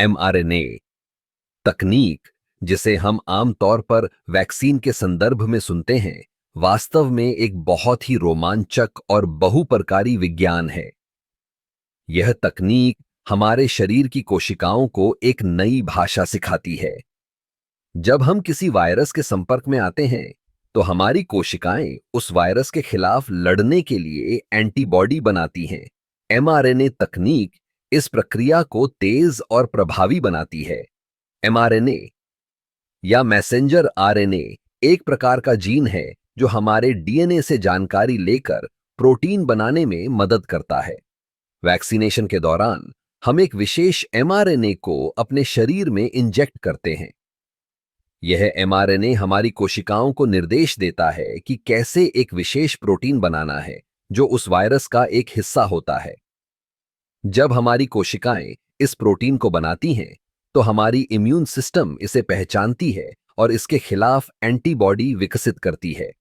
mRNA तकनीक, जिसे हम आम तौर पर वैक्सीन के संदर्भ में सुनते हैं, वास्तव में एक बहुत ही रोमांचक और बहुप्रकारी विज्ञान है। यह तकनीक हमारे शरीर की कोशिकाओं को एक नई भाषा सिखाती है। जब हम किसी वायरस के संपर्क में आते हैं, तो हमारी कोशिकाएं उस वायरस के खिलाफ लड़ने के लिए एंटीबॉडी बनाती हैं। mRNA तकनीक इस प्रक्रिया को तेज और प्रभावी बनाती है। mRNA या मैसेंजर आरएनए एक प्रकार का जीन है जो हमारे डीएनए से जानकारी लेकर प्रोटीन बनाने में मदद करता है। वैक्सीनेशन के दौरान हम एक विशेष mRNA को अपने शरीर में इंजेक्ट करते हैं। यह mRNA हमारी कोशिकाओं को निर्देश देता है कि कैसे एक विशेष प्रोटीन बनाना है जो उस वायरस का एक हिस्सा होता है। जब हमारी कोशिकाएं इस प्रोटीन को बनाती हैं, तो हमारी इम्यून सिस्टम इसे पहचानती है और इसके खिलाफ एंटीबॉडी विकसित करती है।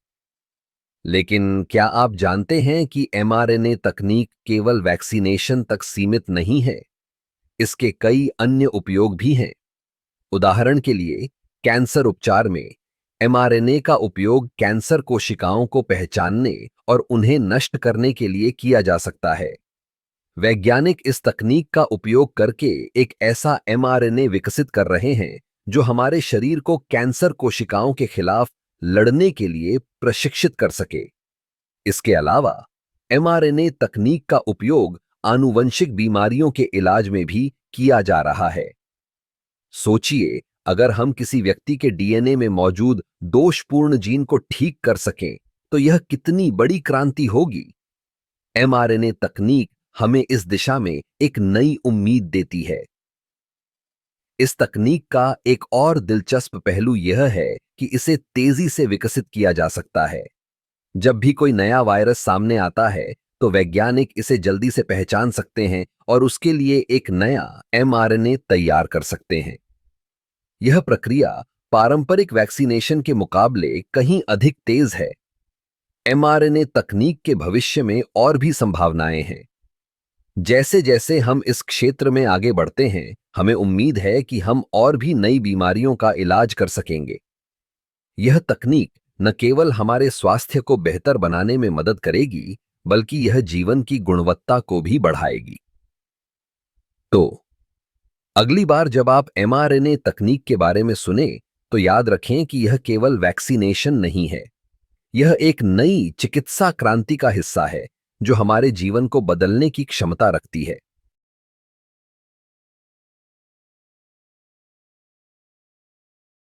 लेकिन क्या आप जानते हैं कि mRNA तकनीक केवल वैक्सीनेशन तक सीमित नहीं है? इसके कई अन्य उपयोग भी हैं। उदाहरण के लिए, कैंसर उपचार में mRNA का उपयोग कैंसर कोशिकाओं को पहचानने और उन्हें नष्ट करने के लिए किया जा सकता है। वैज्ञानिक इस तकनीक का उपयोग करके एक ऐसा mRNA विकसित कर रहे हैं जो हमारे शरीर को कैंसर कोशिकाओं के खिलाफ लड़ने के लिए प्रशिक्षित कर सके। इसके अलावा mRNA तकनीक का उपयोग आनुवंशिक बीमारियों के इलाज में भी किया जा रहा है। सोचिए, अगर हम किसी व्यक्ति के डीएनए में मौजूद दोषपूर्ण जीन को ठीक कर सकें, तो यह कितनी बड़ी क्रांति होगी। mRNA तकनीक हमें इस दिशा में एक नई उम्मीद देती है। इस तकनीक का एक और दिलचस्प पहलू यह है कि इसे तेजी से विकसित किया जा सकता है। जब भी कोई नया वायरस सामने आता है, तो वैज्ञानिक इसे जल्दी से पहचान सकते हैं और उसके लिए एक नया mRNA तैयार कर सकते हैं। यह प्रक्रिया पारंपरिक वैक्सीनेशन के मुकाबले कहीं अधिक तेज है। mRNA तकनीक के भविष्य में और भी संभावनाएं हैं। जैसे जैसे हम इस क्षेत्र में आगे बढ़ते हैं, हमें उम्मीद है कि हम और भी नई बीमारियों का इलाज कर सकेंगे। यह तकनीक न केवल हमारे स्वास्थ्य को बेहतर बनाने में मदद करेगी, बल्कि यह जीवन की गुणवत्ता को भी बढ़ाएगी। तो अगली बार जब आप mRNA तकनीक के बारे में सुने, तो याद रखें कि यह केवल वैक्सीनेशन नहीं है। यह एक नई चिकित्सा क्रांति का हिस्सा है जो हमारे जीवन को बदलने की क्षमता रखती है।